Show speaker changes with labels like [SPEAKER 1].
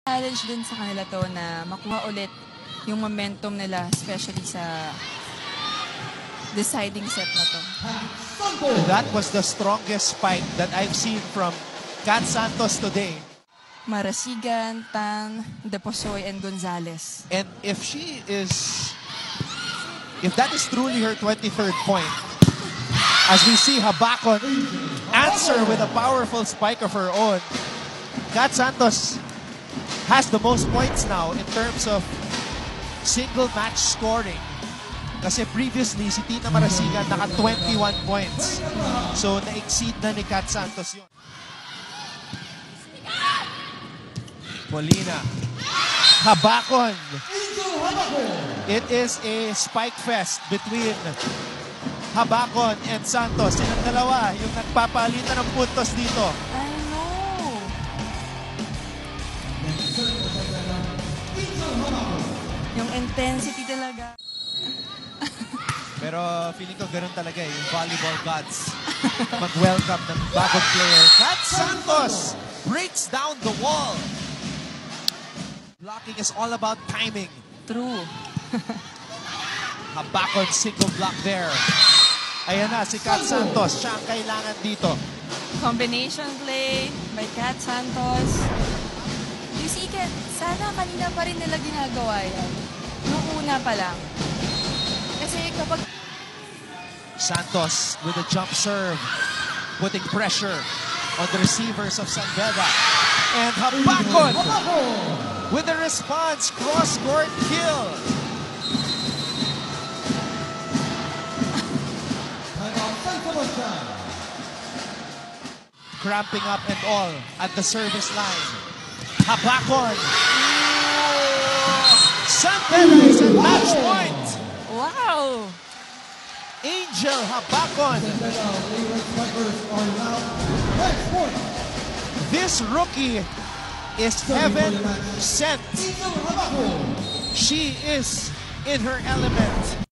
[SPEAKER 1] Challenge din sa kanila to na makuha ulit yung momentum nila, especially sa deciding set na to.
[SPEAKER 2] That was the strongest spike that I've seen from Kat Santos today.
[SPEAKER 1] Marasigan, Tang, Deposoy, and Gonzalez.
[SPEAKER 2] And if that is truly her 23rd point, as we see Habakon answer with a powerful spike of her own, Kat Santos has the most points now in terms of single match scoring. Kasi previously, si Tina Marasigan naka 21 points. So, na-exceed na ni Kat Santos yun. Molina. Habakon. It is a spike fest between Habakon and Santos. Silang dalawa yung nagpapalitan ng puntos dito.
[SPEAKER 1] I know. Yung intensity talaga.
[SPEAKER 2] Pero feeling ko ganun talaga eh, yung volleyball gods. Mag-welcome ng bagong player. Kat Santos breaks down the wall. Blocking is all about timing.
[SPEAKER 1] True.
[SPEAKER 2] Habakon single block there. Ayan na, si Kat Santos. Siya ang kailangan dito.
[SPEAKER 1] Combination play by Kat Santos. You see, Kat, sana kanina pa rin nila ginagawa yan. Nung una pa lang. Kasi kapag...
[SPEAKER 2] Santos with a jump serve, putting pressure on the receivers of San Beda. And Habakon with a response, cross-court kill. Cramping up and all at the service line. Habakon. San Beda is at match point.
[SPEAKER 1] Wow!
[SPEAKER 2] Angel Habakon. This rookie is heaven sent. She is in her element.